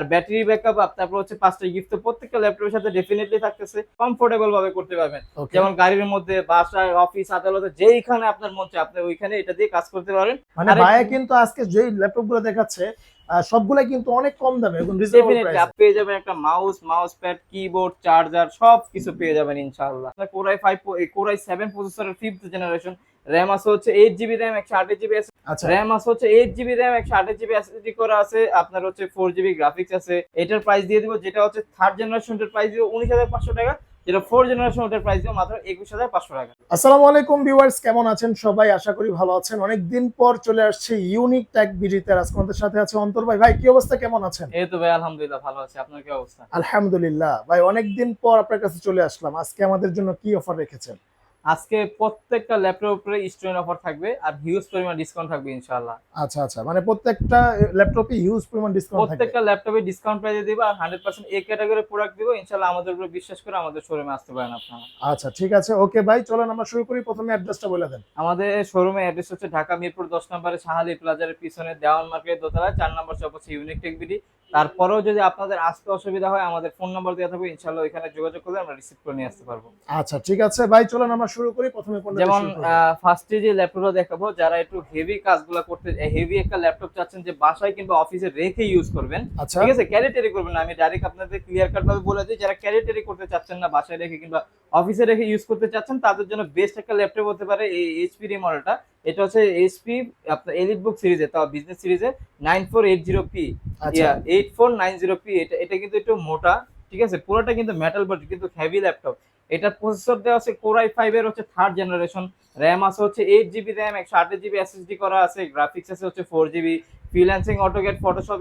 আর battery backup তারপর হচ্ছে 5টা গিফট, তো প্রত্যেকটা ল্যাপটপের সাথে ডেফিনেটলি থাকতেছে, কমফোর্টেবল ভাবে করতে পারবেন। যেমন গাড়ির মধ্যে, বাসায়, অফিস, আদালতে, যেইখানে আপনার মন চায় আপনি ওইখানে এটা দিয়ে কাজ করতে পারেন। মানে ভাইয়া কিন্তু আজকে যেই ল্যাপটপ গুলো দেখাচ্ছে সবগুলাই কিন্তু অনেক কম দামে এবং রিজনেবল ডেফিনেটলি প্রাইসে। আপনি পেয়ে যাবেন একটা মাউস প্যাড, কিবোর্ড, চার্জার, সব কিছু পেয়ে যাবেন ইনশাআল্লাহ। আপনার কোরাই 7 প্রসেসরের 5th জেনারেশন, র‍্যাম আছে হচ্ছে 8 জিবি র‍্যাম, 128 জিবি আচ্ছা র‍্যাম আছে হচ্ছে 8 জিবি র‍্যাম, 128 জিবি এসএসডি করা আছে, আপনার হচ্ছে 4 জিবি গ্রাফিক্স আছে। এটার প্রাইস দিয়ে দিব, যেটা হচ্ছে থার্ড জেনারেশনটার প্রাইস দিব 19,500 টাকা, যেটা ফোর্থ জেনারেশন ওটার প্রাইস দিব মাত্র 21,500 টাকা। আসসালামু আলাইকুম ভিউয়ার্স, কেমন আছেন সবাই? আশা করি ভালো আছেন। অনেকদিন পর চলে আসছে ইউনিক টেক বিডিতে। আজকে আমাদের সাথে আছে অন্তর ভাই। ভাই কি অবস্থা, কেমন আছেন? এই তো ভাই আলহামদুলিল্লাহ ভালো আছি, আপনার কি অবস্থা? আলহামদুলিল্লাহ ভাই, অনেকদিন পর আপনার কাছে চলে আসলাম। আজকে আমাদের জন্য কি অফার রেখেছেন? আজকে প্রত্যেকটা ল্যাপটপের উপরে স্টুডেন্ট অফার থাকবে আর হিউজ পরিমাণ ডিসকাউন্ট থাকবে ইনশাআল্লাহ। আচ্ছা আচ্ছা, মানে প্রত্যেকটা ল্যাপটপে হিউজ পরিমাণ ডিসকাউন্ট থাকবে। প্রত্যেকটা ল্যাপটপে ডিসকাউন্ট প্রাইসে দিব আর 100% এ ক্যাটাগরি প্রোডাক্ট দিব ইনশাআল্লাহ। আমাদের উপরে বিশ্বাস করে আমাদের শোরুমে আসতে পারেন আপনারা। আচ্ছা ঠিক আছে, ওকে ভাই, চলেন আমরা শুরু করি। প্রথমে অ্যাড্রেসটা বলে দেন। আমাদের শোরুমে অ্যাড্রেস হচ্ছে ঢাকা মিরপুর 10 নম্বরে শাহালি প্লাজার পিছনে দেওয়ান মার্কেট দোতলায় 4 নম্বর শপ হচ্ছে ইউনিক টেক বিডি। তারপরেও যদি আপনাদের আসতে অসুবিধা হয় আমাদের ফোন নাম্বার দেওয়া থাকবে, ইনশাআল্লাহ ওইখানে যোগাযোগ করলে আমরা রিসিভ করে নিয়ে আসতে পারবো। আচ্ছা ঠিক আছে ভাই, চলেন আমরা শুরু করি। প্রথমে কোনটা দিয়ে যেমন শুরু করব? ফার্স্টে যে ল্যাপটপটা দেখাবো, যারা একটু হেভি কাজগুলো করতে, হেভি একটা ল্যাপটপ চাচ্ছেন যে বাসায় কিংবা অফিসে রেখে ইউজ করবেন, আচ্ছা ঠিক আছে, ক্যারি ট্যারি করবেন না, আমি ডাইরেক্ট আপনাদের ক্লিয়ার কাট ভাবে বলে দিই, যারা ক্যারি ট্যারি করতে চাচ্ছেন না, বাসায় রেখে কিংবা অফিসে রেখে ইউজ করতে চাচ্ছেন, তাদের জন্য বেস্ট একটা ল্যাপটপ হতে পারে এই এইচপি এর মডেলটা। এটা হচ্ছে এইচপি আপনার এলিট বুক সিরিজে, তাও বিজনেস সিরিজে 9480p, আচ্ছা 8490p। এটা কিন্তু একটু মোটা, ঠিক আছে, পুরোটা কিন্তু মেটাল বডি কিন্তু হেভি ল্যাপটপ। এটা প্রসেসর দেওয়া আছে কোরাই 5 এর হচ্ছে থার্ড জেনারেশন, র‍্যাম আছে হচ্ছে 8 জিবি র‍্যাম, 128 জিবি এসএসডি করা আছে, গ্রাফিক্স আছে হচ্ছে 4 GB. Freelancing, AutoCAD, Photoshop,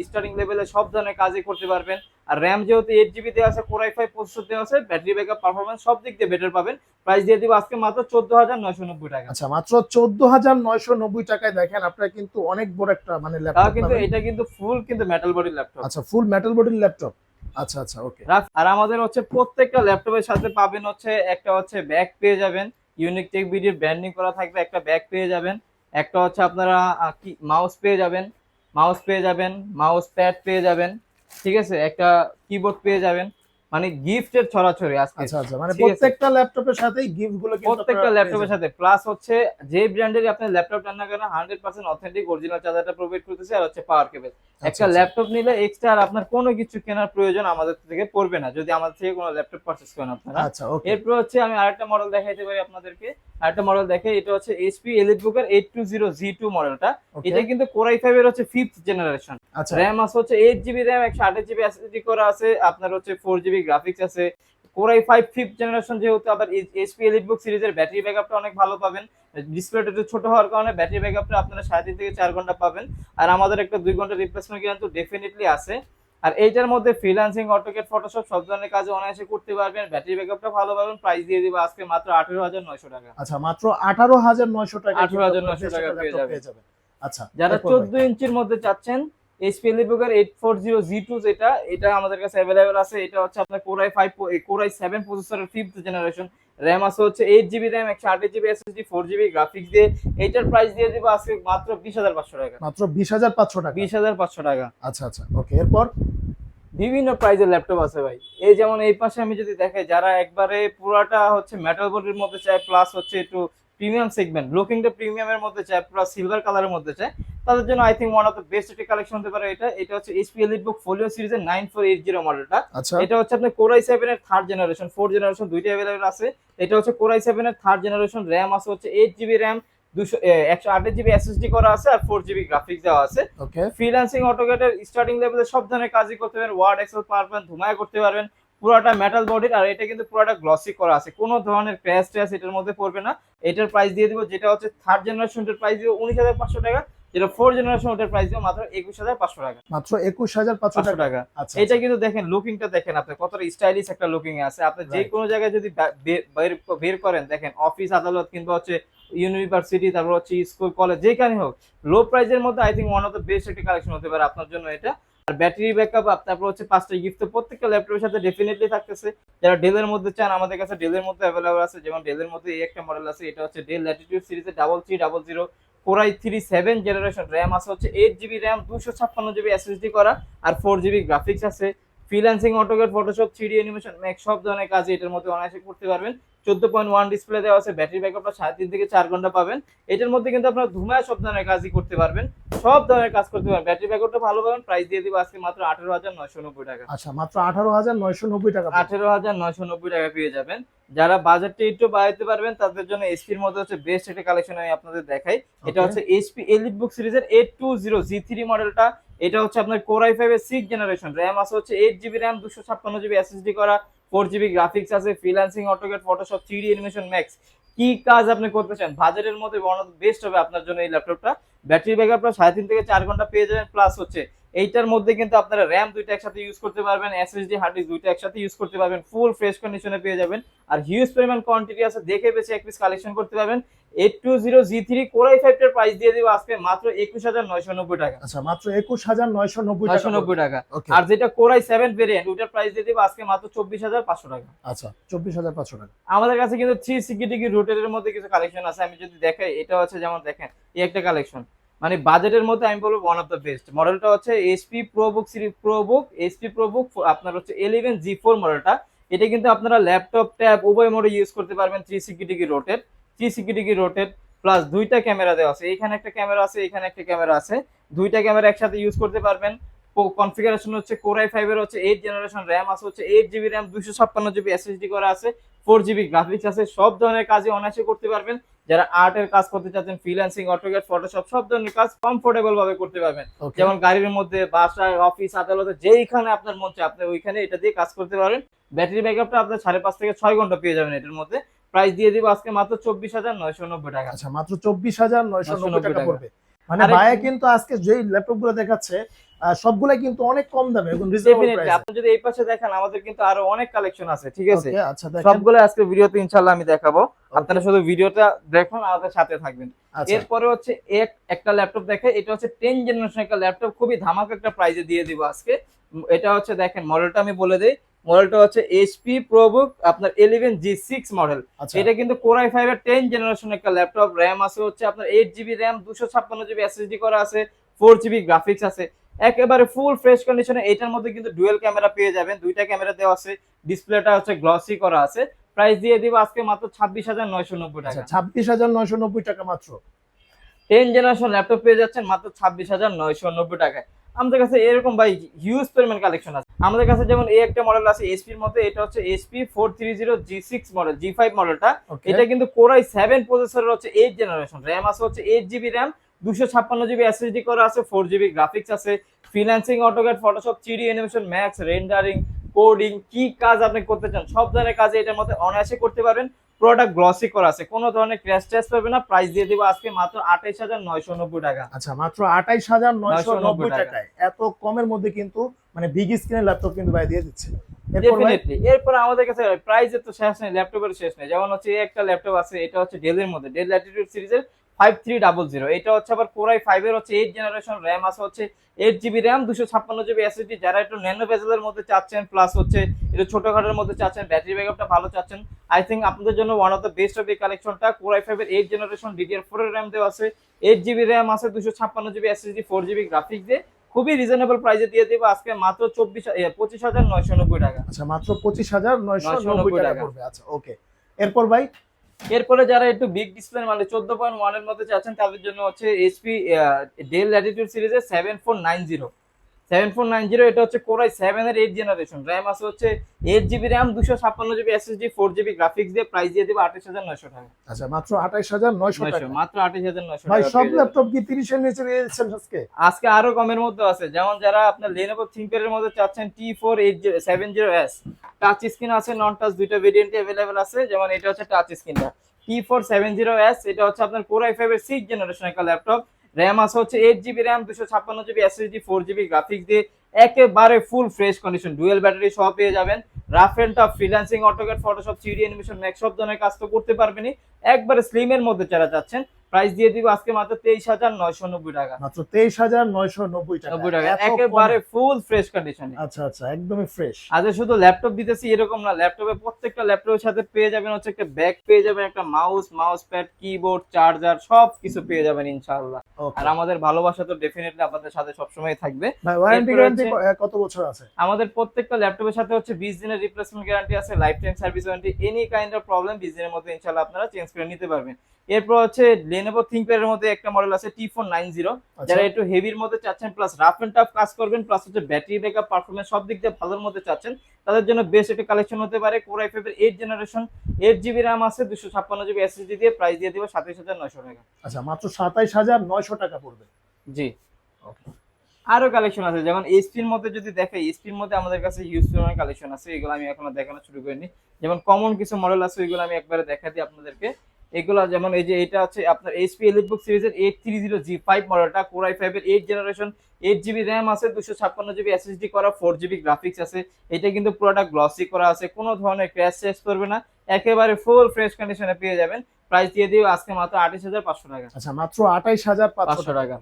starting লেভেলে সব ধরনের কাজই করতে পারবেন। আর র‍্যাম যেহেতু 8 জিবি দেওয়া আছে, কোরাই 5 প্রসেসর দেওয়া আছে, ব্যাটারি ব্যাকআপ, পারফরম্যান্স সব দিক দিয়ে বেটার পাবেন। প্রাইস দিয়ে দিব আজকে মাত্র 14,990 টাকা। আচ্ছা, মাত্র 14,990 টাকায় দেখেন আপনারা কিন্তু অনেক বড় একটা মানে তাও ল্যাপটপ কিন্তু পাবেন। এটা কিন্তু ফুল কিন্তু মেটাল বডি ল্যাপটপ। আচ্ছা, ফুল মেটাল বডির ল্যাপটপ। আচ্ছা আচ্ছা, ওকে। আর আমাদের হচ্ছে প্রত্যেকটা ল্যাপটপের সাথে পাবেন হচ্ছে একটা হচ্ছে ব্যাগ পেয়ে যাবেন, ইউনিক টেক বিডির ব্র্যান্ডিং করা থাকবে একটা ব্যাগ পেয়ে যাবেন। একটা হচ্ছে আপনারা কি মাউস পেয়ে যাবেন, মাউস প্যাড পেয়ে যাবেন, ঠিক আছে, একটা কিবোর্ড পেয়ে যাবেন। মানে গিফটের ছড়াছড়ি আজকে, আচ্ছা আচ্ছা, মানে ঠিক আছে, প্রত্যেকটা ল্যাপটপের সাথেই গিফট গুলো কিন্তু প্রত্যেকটা আপনারা পেয়ে ল্যাপটপের যাবেন। সাথে। প্লাস হচ্ছে যে ব্র্যান্ডেরই আপনি ল্যাপটপ নেন না কেন 100% অথেন্টিক অরিজিনাল চার্জারটা প্রোভাইড করতেছে, আর হচ্ছে পাওয়ার কেবল। আচ্ছা একটা আচ্ছা, ল্যাপটপ নিলে এক্সট্রা আর আপনার কোনো কিছু কেনার প্রয়োজন আমাদের থেকে পড়বে না যদি আমাদের থেকে কোনো ল্যাপটপ পারচেজ করেন আপনারা। আচ্ছা ওকে। এরপর হচ্ছে আমি আরেকটা মডেল দেখাইতে পারি আপনাদেরকে। আরেকটা মডেল দেখে, এটা হচ্ছে এইচপি এলিট বুকের 820G2 মডেলটা। ওকে এটা কিন্তু কোরাই 5 এর হচ্ছে 5th জেনারেশন, আচ্ছা র‍্যাম আছে হচ্ছে 8 জিবি র‍্যাম, 128 জিবি এসএসডি করা আছে, আপনার হচ্ছে 4 জিবি গ্রাফিক্স আছে। কোরাই 5 5th জেনারেশন যেহেতু, আবার এইচপি এলিটবুক সিরিজের ব্যাটারি ব্যাকআপটা অনেক ভালো পাবেন। ডিসপ্লেটা একটু ছোট হওয়ার কারণে ব্যাটারি ব্যাকআপটা আপনারা 3.5 থেকে 4 ঘন্টা পাবেন। আর আমাদের একটা 2 ঘন্টা রিপ্লেসমেন্ট কিন্তু ডেফিনেটলি আছে। আর এইটার মধ্যে ফ্রিল্যান্সিং, অটোক্যাড, ফটোশপ সব ধরনের কাজ অনায়াসে করতে পারবেন। ব্যাটারি ব্যাকআপটা ভালো পাবেন। প্রাইস দিয়ে দিব আজকে মাত্র 18,900 টাকা। আচ্ছা, মাত্র 18,900 টাকা 18,900 টাকা পেয়ে যাবেন। আচ্ছা, যারা এরপর ভাই। 14 ইঞ্চির মধ্যে চাচ্ছেন, এইচপি এলিটবুকের 840G2 এটা আমাদের কাছে অ্যাভেলেবেল আছে। এটা হচ্ছে আপনার কোরাই 7 প্রসেসরের 5th জেনারেশন, র‍্যাম আছে হচ্ছে 8 GB RAM, 128 GB SSD, 4 GB graphics দিয়ে। এইটার প্রাইস দিয়ে দিব আজকে মাত্র 20,500 টাকা। মাত্র 20,500 টাকা। 20,500 টাকা। আচ্ছা আচ্ছা, ওকে। এরপর বিভিন্ন প্রাইজের ল্যাপটপ আছে ভাই। এই যেমন এই পাশে আমি যদি দেখাই, যারা একবারে পুরাটা হচ্ছে মেটাল বডির মধ্যে চায়, প্লাস হচ্ছে একটু প্রিমিয়াম সেগমেন্ট, লুকিংটা প্রিমিয়ামের মধ্যে চায়, প্লাস সিলভার কালারের মধ্যে চায়, তাদের জন্য I think one of the best একটা কালেকশন হতে পারে এটা। এটা হচ্ছে এইচপি এলিটবুক ফোলিও সিরিজের 9480 মডেলটা। আচ্ছা এটা হচ্ছে আপনার কোরাই 7 এর থার্ড জেনারেশন, ফোর্থ জেনারেশন দুইটা अवेलेबल আছে। এটা হচ্ছে কোরাই 7 এর থার্ড জেনারেশন, র‍্যাম আছে হচ্ছে 8 জিবি র‍্যাম, 128 জিবি এসএসডি করা আছে, আর 4 জিবি গ্রাফিক্স দেওয়া আছে। ওকে। ফ্রিল্যান্সিং, অটোক্যাডের স্টার্টিং লেভেলে সব ধরনের কাজই করতে পারবেন। ওয়ার্ড, এক্সেল, পাওয়ারপয়েন্ট ধুমায় করতে পারবেন। পুরোটা মেটাল বডির, আর এটা কিন্তু পুরোটা গ্লসি করা আছে, কোনো ধরনের ক্র্যাশ ট্র্যাশ এটার মধ্যে পড়বে না। এটার প্রাইস দিয়ে দিব, যেটা হচ্ছে থার্ড জেনারেশনটার প্রাইস দিব 19,500 টাকা, যেটা ফোর্থ জেনারেশন ওটার প্রাইস দিব মাত্র 21,500 টাকা। মাত্র 21,500 টাকা। টাকা। আচ্ছা এটা আচ্ছা, কিন্তু দেখেন, লুকিংটা দেখেন আপনি কতটা স্টাইলিশ একটা লুকিং এ আছে। আপনি যে রাইট। কোনো জায়গায় যদি বের করেন, দেখেন অফিস, আদালত কিংবা হচ্ছে ইউনিভার্সিটি, তারপর হচ্ছে স্কুল, কলেজ, যেখানে হোক, লো প্রাইসের মধ্যে I think one of the best একটা কালেকশন হতে পারে আপনার জন্য এটা। আর ব্যাটারি ব্যাকআপ, তারপর হচ্ছে 5টা গিফট, তো প্রত্যেকটা ল্যাপটপের সাথে ডেফিনেটলি থাকতেছে। যারা ডেলের মধ্যে চান, আমাদের কাছে ডেলের মধ্যে অ্যাভেলেবল আছে। যেমন ডেলের মধ্যে এই একটা মডেল আছে, এটা হচ্ছে ডেল ল্যাটিটিউড সিরিজের 3300 কোরাই 3 7 জেনারেশন, র্যাম আছে হচ্ছে 8 জিবি র্যাম, 256 জিবি এসএসডি করা, আর 4 জিবি গ্রাফিক্স আছে। Freelancing, AutoCAD, Photoshop, 3D animation, max সব ধরনের কাজ এটার মধ্যে অনায়াসে করতে পারবেন। 14.1 ডিসপ্লে দেওয়া আছে, ব্যাটারি ব্যাকআপটা 3.5 থেকে 4 ঘন্টা পাবেন। এটার মধ্যে কিন্তু আপনারা ধুমায় সব ধরনের কাজই করতে পারবেন, সব ধরনের কাজ করতে পারবেন। ব্যাটারি ব্যাকআপটা ভালো পাবেন। প্রাইস দিয়ে দিব আজকে মাত্র 18,990 টাকা। আচ্ছা, মাত্র 18,990 টাকা। 18,990 টাকা পেয়ে যাবেন। যারা বাজেটটা একটু বাড়াইতে পারবেন তাদের জন্য এসপির মধ্যে হচ্ছে বেস্ট একটা কালেকশন আমি আপনাদের দেখাই। এটা Okay. হচ্ছে এইচপি এলিট বুক সিরিজের 820 G3 মডেলটা। এটা হচ্ছে আপনার কোর i5 এর 6 জেনারেশন, র্যাম আছে হচ্ছে 8 জিবি র্যাম, 256 জিবি এসএসডি করা, 4 জিবি গ্রাফিক্স আছে, freelancing, AutoCAD, Photoshop, 3D animation max. কি কাজ আপনি করতে চান, বাজেটের মধ্যে বেস্ট হবে আপনার জন্য এই ল্যাপটপটা। ব্যাটারি ব্যাকআপটা 3.5 থেকে 4 ঘন্টা পেয়ে যাবেন। প্লাস হচ্ছে এইটার মধ্যে কিন্তু আপনারা র্যাম দুইটা একসাথে ইউজ করতে পারবেন, এসএসডি হার্ড ডিস্ক দুইটা একসাথে ইউজ করতে পারবেন, ফুল ফ্রেশ কন্ডিশনে পেয়ে যাবেন। আর হিউজ পরিমাণ কোয়ান্টিটি আছে, দেখে বেছে এক পিস কালেকশন করতে পারবেন। 820 G3 কোর i5 এর প্রাইস দিয়ে দিব আজকে মাত্র 21,990 টাকা। আচ্ছা, মাত্র 21,990 টাকা। 990 টাকা। Okay. আর যেটা কোর i7 ভেরিয়েন্ট ওটার প্রাইস দিয়ে দিব আজকে মাত্র 24,500 টাকা। আচ্ছা, 24,500 টাকা। আমাদের কাছে কিন্তু 360 ডিগ্রি রোটেটের মধ্যে কিছু কালেকশন আছে, আমি যদি দেখাই এটা হচ্ছে যেমন দেখেন এই একটা কালেকশন, মানে বাজেটের মধ্যে আমি বলবো ওয়ান অফ দ্য বেস্ট। মডেলটা হচ্ছে HP ProBook series, HP ProBook আপনার হচ্ছে 11G4 মডেলটা। এটা কিন্তু আপনারা ল্যাপটপ, ট্যাব উভয় মোডে ইউজ করতে পারবেন। 360 degree rotate, 360 degree rotate plus দুইটা ক্যামেরা দেওয়া আছে, এখানে একটা ক্যামেরা আছে, এখানে একটা ক্যামেরা আছে, দুইটা ক্যামেরা একসাথে ইউজ করতে পারবেন। কনফিগারেশন হচ্ছে কোর i5 এর হচ্ছে 8 জেনারেশন, র্যাম আছে হচ্ছে 8 জিবি র্যাম, 256 জিবি এসএসডি করা আছে, 4 জিবি গ্রাফিক্স আছে। সব ধরনের কাজই অনায়াসে করতে পারবেন। যারা আর্টের কাজ করতে চাচ্ছেন, ফ্রিল্যান্সিং, অটোক্যাড, ফটোশপ সব ধরনের কাজ কমফোর্টেবল ভাবে করতে পারবেন। Okay. যেমন গাড়ির মধ্যে, বাসায়, অফিস, আদালতে, যেইখানে আপনার মন চায় আপনি ওইখানে এটা দিয়ে কাজ করতে পারেন। ব্যাটারি ব্যাকআপটা আপনার 5.5 থেকে 6 ঘন্টা পেয়ে যাবেন এটার মধ্যে। প্রাইস দিয়ে দিব আজকে মাত্র 24,990 টাকা। আচ্ছা, মাত্র 24,990 টাকা টাকা। পড়বে। মানে আরেক- ভাইয়া কিন্তু আজকে যেই ল্যাপটপ গুলো দেখাচ্ছে সবগুলাই কিন্তু অনেক কম দামে এবং রিজনেবল ডেফিনেটলি প্রাইসে। আপনি যদি এই পাশে দেখেন আমাদের কিন্তু আরো অনেক কালেকশন আছে, ঠিক আছে? ওকে, আচ্ছা দেখেন। সবগুলো আজকে ভিডিওতে ইনশাআল্লাহ আমি দেখাবো, আপনারা শুধু ভিডিওটা দেখুন, আমাদের সাথে থাকবেন। আচ্ছা, এরপরে হচ্ছে একটা ল্যাপটপ দেখে, এটা হচ্ছে 10 জেনারেশন একটা ল্যাপটপ, খুবই ধামাকা একটা প্রাইজে দিয়ে দিব আজকে। এটা হচ্ছে দেখেন মডেলটা আমি বলে দেই, মডেলটা হচ্ছে এইচপি প্রোবুক আপনার 11G6 মডেল। আচ্ছা, এটা কিন্তু কোর i5 এর 10 জেনারেশন একটা ল্যাপটপ, র্যাম আছে হচ্ছে আপনার 8 জিবি র্যাম, 256 জিবি এসএসডি করা আছে, 4 জিবি গ্রাফিক্স আছে, একেবারে ফুল ফ্রেশ কন্ডিশনে। এটার মধ্যে কিন্তু ডুয়েল ক্যামেরা পেয়ে যাবেন, দুইটা ক্যামেরা দেওয়া আছে, ডিসপ্লেটা হচ্ছে গ্লসি করা আছে। প্রাইস দিয়ে দিব আজকে মাত্র 26,990 টাকা। আচ্ছা, 26,990 টাকা মাত্র। 10 জেনারেশন ল্যাপটপ পেয়ে যাচ্ছেন মাত্র 26,990 টাকায়। আমাদের কাছে এরকম ভাই হিউজ পরিমাণ কালেকশন আছে। আমাদের কাছে যেমন এই একটা মডেল আছে এইচপির মধ্যে, এটা হচ্ছে এইচপি 430 G6 মডেল, G5 মডেলটা। Okay. এটা কিন্তু কোর i7 প্রসেসরের হচ্ছে 8 জেনারেশন, র্যাম আছে হচ্ছে 8 জিবি র্যাম, 256 জিবি এসএসডি করা আছে, 4 জিবি গ্রাফিক্স আছে, freelancing, AutoCAD, Photoshop, 3D animation, max, rendering, coding, কি কাজ আপনি করতে চান সব ধরনের কাজে এটার মধ্যে অনায়াসে করতে পারবেন। প্রোডাক্ট গ্লসি করা আছে, কোনো ধরনের ক্র্যাশ টেস্ট পাবে না। প্রাইস দিয়ে দিব আজকে মাত্র 28,990 টাকা। আচ্ছা, মাত্র 28,990 টাকা। টাকায় এত কমের মধ্যে কিন্তু মানে বিগ স্ক্রিনের ল্যাপটপ কিন্তু ভাই দিয়ে দিচ্ছে। এরপর ভাই, ডেফিনেটলি এরপর আমাদের কাছে প্রাইসের তো শেষ নেই, ল্যাপটপের শেষ নেই। যেমন হচ্ছে এই একটা ল্যাপটপ আছে, এটা হচ্ছে ডেলের মধ্যে, ডেল ল্যাটিটিউড সিরিজের 5300। এটা হচ্ছে আবার কোর i5 এর হচ্ছে 8 জেনারেশন, র্যাম আছে হচ্ছে 8 জিবি র্যাম, 256 জিবি এসএসডি। যারা একটু ন্যানো বেজেলের মধ্যে চাচ্ছেন, প্লাস হচ্ছে একটু ছোটখাটোর মধ্যে চাচ্ছেন, ব্যাটারি ব্যাকআপটা ভালো চাচ্ছেন, আই থিঙ্ক আপনাদের জন্য one of the best of এই কালেকশনটা। কোর i5 এর 8 জেনারেশন, DDR4 এর র্যাম দেওয়া আছে, 8 জিবি র্যাম আছে, 256 জিবি এসএসডি, 4 জিবি গ্রাফিক্স দিয়ে খুবই রিজনেবল প্রাইসে দিয়ে দেবো আজকে মাত্র 25,990 টাকা। আচ্ছা, মাত্র 25,990 টাকা টাকা। পড়বে। আচ্ছা, ওকে। এরপর ভাই, এরপরে যারা একটু বিগ ডিসপ্লে মানে 14.1 এর মধ্যে চাচ্ছেন তাদের জন্য হচ্ছে এইচপি ডেল ল্যাটিটিউড সিরিজের 7490। এটা হচ্ছে কোর i7 এর 8 জেনারেশন, র্যাম আছে হচ্ছে 8 GB RAM, 256 GB SSD, 4 GB graphics দিয়ে প্রাইস দিয়ে দেবো 28,900 টাকা। আচ্ছা, মাত্র 28,900 টাকা। মাত্র 28,900 ভাই, টাকা সব পেয়ে যাবেন। ল্যাপটপ কি 30 এর নিচে দিয়ে দিচ্ছেন আজকে? আজকে আরো কমের মধ্যে আছে, যেমন যারা আপনার Lenovo ThinkPad এর মধ্যে চাচ্ছেন T470S, টাচ স্ক্রিন আছে, নন টাচ দুইটা ভেরিয়েন্টে अवेलेबल আছে। যেমন এটা হচ্ছে টাচ স্ক্রিনটা T470S, এটা হচ্ছে আপনার কোর i5 এর 6 জেনারেশন একটা ল্যাপটপ, র্যাম আছে হচ্ছে 8 GB RAM, 256 GB SSD, 4 GB graphics দিয়ে একেবারে full fresh condition, dual battery সহ পেয়ে যাবেন। Rough and tough freelancing, AutoCAD, Photoshop, 3D animation max সব ধরনের কাজ তো করতে পারবেনই। একবারে স্লিম এর মধ্যে যারা চাচ্ছেন প্রাইস দিয়ে দিব আজকে মাত্র 23,990 টাকা। মাত্র 23,990 টাকা। 90 টাকা এত একেবারে কমে? ফুল ফ্রেশ কন্ডিশনে। আচ্ছা আচ্ছা, একদমই ফ্রেশ। আজ শুধু ল্যাপটপ দিতেছি এরকম না, ল্যাপটপে প্রত্যেকটা ল্যাপটপের সাথে পেয়ে যাবেন হচ্ছে একটা ব্যাগ, পেয়ে যাবেন একটা মাউস প্যাড, কিবোর্ড, চার্জার, সব কিছু পেয়ে যাবেন ইনশাআল্লাহ। আর আমাদের ভালোবাসা তো ডেফিনেটলি আপনাদের সাথে সবসময় থাকবে। ভাই ওয়ারেন্টি গ্যারান্টি কত বছর আছে? আমাদের প্রত্যেকটা ল্যাপটপের সাথে হচ্ছে 20 দিনের রিপ্লেসমেন্ট গ্যারান্টি আছে, life time service warranty. Any kind of problem 20 দিনের মধ্যে ইনশাআল্লাহ আপনারা চেঞ্জ করে নিতে পারবেন। এরপর হচ্ছে Lenovo ThinkPad এর মধ্যে একটা মডেল আছে T490, যারা একটু হেভির মধ্যে চাচ্ছেন, প্লাস রাফ এন্ড টাফ কাজ করবেন, প্লাস হচ্ছে ব্যাটারি ব্যাকআপ, পারফরম্যান্স সব দিক দিয়ে ভালোর মধ্যে চাচ্ছেন, তাদের জন্য বেস্ট একটা কালেকশন হতে পারে। Core i5 এর 8 জেনারেশন, 8GB RAM আছে, 256GB SSD দিয়ে প্রাইস দিয়ে দিব 27,900 টাকা। আচ্ছা, মাত্র 27,900 টাকা পড়বে। জি। ওকে। আরো কালেকশন আছে, যেমন এইচপির মধ্যে যদি দেখাই, এইচপির মধ্যে আমাদের কাছে হিউজ পরিমাণে কালেকশন আছে, এগুলো আমি এখনো দেখানো শুরু করিনি। যেমন কমন কিছু মডেল আছে, ওইগুলো আমি একবারে দেখাই দিই আপনাদেরকে। এগুলা যেমন এই যে এটা হচ্ছে আপনার এইচপি এলিটবুক সিরিজের 830G5 মডেলটা, Core i5 এর 8 জেনারেশন, 8GB RAM আছে, 256GB SSD করা, 4GB গ্রাফিক্স আছে। এটা কিন্তু পুরোটা গ্লসি করা আছে, কোনো ধরনের ক্র্যাশ টেস্ট করবে না, একেবারে ফুল ফ্রেশ কন্ডিশনে পেয়ে যাবেন। প্রাইস দিয়ে দিও আজকে মাত্র 28,500 টাকা। আচ্ছা, মাত্র 28,500 টাকা।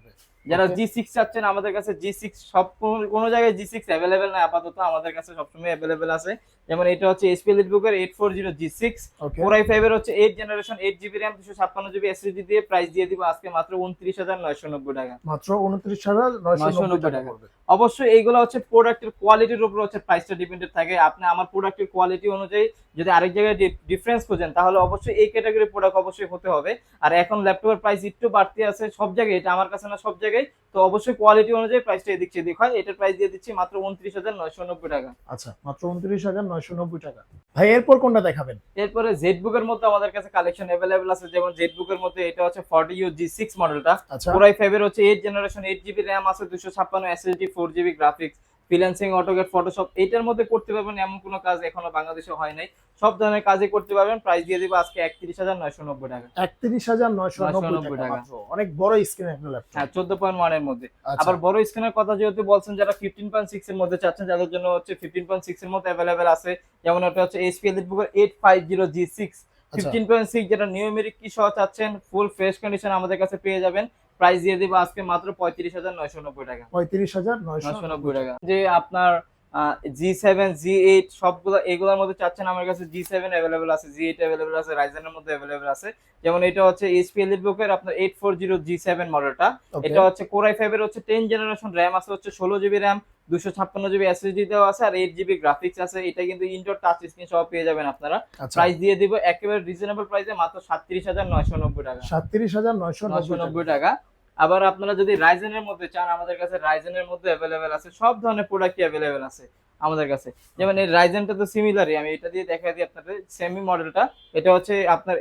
যারা G6 চাচ্ছেন, আমাদের কাছে G6 সব কোন জায়গায় G6 अवेलेबल না, আপাতত আমাদের কাছে সবসময় अवेलेबल আছে। যেমন এটা হচ্ছে HP EliteBook এর 840G6, Core i5 এর হচ্ছে 8 generation, 8GB RAM, 256GB SSD দিয়ে প্রাইস দিয়ে দিব আজকে মাত্র 29,990 টাকা। মাত্র 29,990 টাকা পড়বে। অবশ্যই এইগুলো হচ্ছে প্রোডাক্টের কোয়ালিটির উপর হচ্ছে প্রাইসটা ডিপেন্ডেন্ট থাকে। আপনি আমার প্রোডাক্টের কোয়ালিটি অনুযায়ী যদি আরেক জায়গায় ডিফারেন্স খোঁজেন, তাহলে অবশ্যই এই ক্যাটাগরির প্রোডাক্ট অবশ্যই হতে হবে। আর এখন ল্যাপটপের প্রাইস একটু বাড়তি আছে সব জায়গায়, এটা আমার কাছে না সব জায়গায়, তো অবশ্যই কোয়ালিটি অনুযায়ী প্রাইসটা এদিক সেদিক হয়। এটার প্রাইস দিয়ে দিচ্ছি মাত্র 29,990 টাকা। আচ্ছা, মাত্র 29,990 টাকা। ভাই এরপর কোনটা দেখাবেন? এরপরে জেডবুক এর মধ্যে আমাদের কাছে কালেকশন अवेलेबल আছে। যেমন জেডবুক এর মধ্যে এটা হচ্ছে 40U G6 মডেলটা, Core i5 এর হচ্ছে 8 জেনারেশন, 8GB RAM আছে, 256 SSD, 4GB graphics, freelancing, AutoCAD, Photoshop এটার মধ্যে করতে পারবেন, এমন কোনো কাজ এখনো বাংলাদেশে হয় নাই, সব ধরনের কাজই করতে পারবেন। প্রাইস দিয়ে দিব আজকে 31,990 টাকা। 31,990 টাকা মাত্র। অনেক বড় স্ক্রিন একটা ল্যাপটপ। হ্যাঁ, 14.1 এর মধ্যে। আবার বড় স্ক্রিনের কথা যেহেতু বলছেন, যারা 15.6 এর মধ্যে চাচ্ছেন, যাদের জন্য হচ্ছে 15.6 এর মধ্যে अवेलेबल আছে। যেমন এটা হচ্ছে HP EliteBook এর 850G6 15.6, যেটা নিউমেরিক কি সহ চাচ্ছেন, ফুল ফ্রেশ কন্ডিশন আমাদের কাছে পেয়ে যাবেন। প্রাইস দিয়ে দিব আজকে মাত্র 35,990 টাকা। 35,990 টাকা। যে আপনার G7 G8 সবগুলো এগুলোর মধ্যে চাচ্ছেন, আমার কাছে G7 अवेलेबल আছে, G8 अवेलेबल আছে, Ryzen এর মধ্যে अवेलेबल আছে। যেমন এটা হচ্ছে HP EliteBook এর আপনার 840G7 মডেলটা, এটা হচ্ছে Core i5 এর হচ্ছে 10 জেনারেশন, RAM আছে হচ্ছে 16GB RAM, 256GB SSD দেওয়া আছে, আর 8GB গ্রাফিক্স আছে। এটা কিন্তু ইনডোর টাচ স্ক্রিন সহ পেয়ে যাবেন আপনারা। প্রাইস দিয়ে দিব একেবারে রিজনেবল প্রাইসে মাত্র 37,990 টাকা। 37,990 টাকা। আবার আপনারা যদি Ryzen এর মধ্যে চান, আমাদের কাছে Ryzen এর মধ্যে अवेलेबल আছে, সব ধরনের প্রোডাক্টই अवेलेबल আছে আমাদের কাছে। যেমন এই Ryzenটা তো সিমিলারই, আমি এটা দিয়ে দেখাই দিই আপনাদের। সেমি মডেলটা এটা হচ্ছে আপনার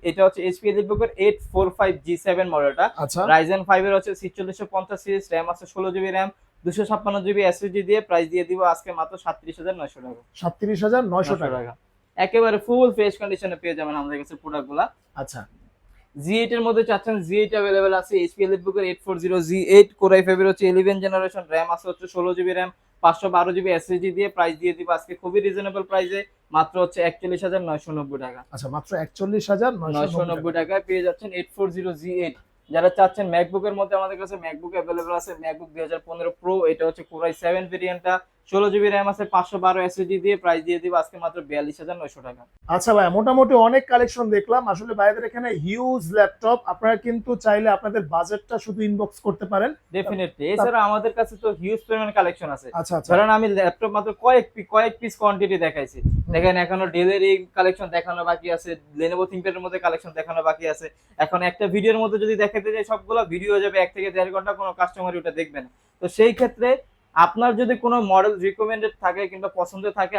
এটা হচ্ছে HP EliteBook এর 845G7 মডেলটা, Ryzen 5 এর হচ্ছে 4650 সিরিজ, RAM আছে 16GB RAM, 256GB SSD দিয়ে প্রাইস দিয়ে দিব আজকে মাত্র 37,900 টাকা। 37,900 টাকা। একেবারে ফুল ফ্রেশ কন্ডিশনে পেয়ে যাবেন আমাদের কাছে প্রোডাক্টগুলা। আচ্ছা, G8 এর মধ্যে চাচ্ছেন, G8 अवेलेबल আছে, HP EliteBook এর 840G8, Core i5 এর হচ্ছে 11 জেনারেশন, RAM আছে হচ্ছে 16GB RAM, 512GB SSD দিয়ে প্রাইস দিয়ে দিব আজকে খুবই রিজনেবল প্রাইসে মাত্র হচ্ছে 41,990 টাকা। আচ্ছা, মাত্র 41,990 টাকায় পেয়ে যাচ্ছেন 840G8। যারা চাচ্ছেন ম্যাকবুক এর মধ্যে, আমাদের কাছে ম্যাকবুক अवेलेबल আছে, ম্যাকবুক 2015 প্রো, এটা হচ্ছে Core i7 ভেরিয়েন্টটা, 16GB RAM আছে, 512 SSD দিয়ে প্রাইস দিয়ে দিব আজকে মাত্র 42,900 টাকা। আচ্ছা ভাই, মোটামুটি অনেক কালেকশন দেখলাম। আসলে ভাইদের এখানে হিউজ ল্যাপটপ, আপনারা কিন্তু চাইলে আপনাদের বাজেটটা শুধু ইনবক্স করতে পারেন ডেফিনেটলি। এছাড়া আমাদের কাছে তো হিউজ পরিমাণ কালেকশন আছে। আচ্ছা আচ্ছা, কারণ আমি ল্যাপটপ মাত্র কয়েক পিস কোয়ান্টিটি দেখাইছি, দেখেন এখনো ডেলের এই কালেকশন দেখানো বাকি আছে, Lenovo ThinkPad এর মধ্যে কালেকশন দেখানো বাকি আছে। এখন একটা ভিডিওর মধ্যে যদি দেখাতে যাই সবগুলো ভিডিও হয়ে যাবে 1 থেকে 1.5 ঘন্টা, কোনো কাস্টমারই ওটা দেখবে না। তো সেই ক্ষেত্রে আপনার যদি কোনো মডেল রিকমেন্ডেড থাকে কিংবা পছন্দ থাকে,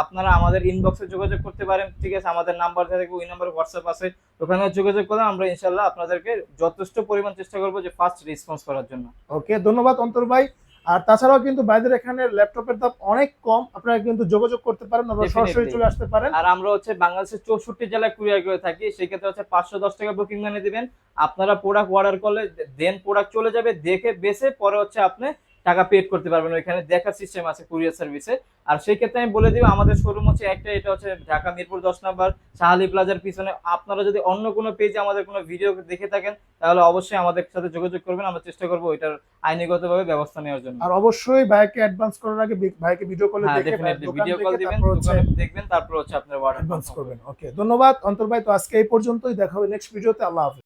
আপনারা আমাদের ইনবক্সে যোগাযোগ করতে পারেন, ঠিক আছে? আমাদের নাম্বার থাকে, ওই নাম্বারে হোয়াটসঅ্যাপ আছে, ওখানে যোগাযোগ করলে আমরা ইনশাআল্লাহ আপনাদেরকে যথেষ্ট পরিমাণ চেষ্টা করব যে ফাস্ট রেসপন্স করার জন্য। ওকে, ধন্যবাদ অন্তর ভাই। আর তাছাড়াও কিন্তু ভাইদের এখানে ল্যাপটপের দাম অনেক কম, আপনারা কিন্তু যোগাযোগ করতে পারেন, আপনারা সরাসরি চলে আসতে পারেন। আর আমরা হচ্ছে বাংলাদেশের 64 জেলায় কুরিয়ার করে থাকি, সেই ক্ষেত্রে হচ্ছে 510 টাকা বুকিং মানি দিবেন। আপনারা প্রোডাক্ট অর্ডার করলে দেন প্রোডাক্ট চলে যাবে, দেখে বেছে পরে হচ্ছে আপনি টাকা পেড করতে পারবেন, ওইখানে দেখার সিস্টেম আছে কুরিয়ার সার্ভিসে। আর সেই ক্ষেত্রে আমি বলে দিব আমাদের শোরুম হচ্ছে একটা, এটা হচ্ছে ঢাকা মিরপুর 10 নম্বর শাহালি প্লাজার পিছনে। আপনারা যদি অন্য কোনো পেজে আমাদের কোনো ভিডিও দেখে থাকেন তাহলে অবশ্যই আমাদের সাথে যোগাযোগ করবেন, আমরা চেষ্টা করবো ওইটার আইনিগতভাবে ব্যবস্থা নেওয়ার জন্য। আর অবশ্যই ভাইকে অ্যাডভান্স করার আগে ভাইকে ভিডিও কলে হ্যাঁ দেখে ডেফিনেটলি দোকান ভিডিও কল দেখে দিবেন, তারপর হচ্ছে দোকানে দেখবেন, তারপর হচ্ছে আপনার অর্ডার অ্যাডভান্স করবেন। ওকে, ধন্যবাদ অন্তর ভাই। তো আজকে এই পর্যন্তই, দেখা হবে নেক্সট ভিডিওতে। আল্লাহ হাফেজ।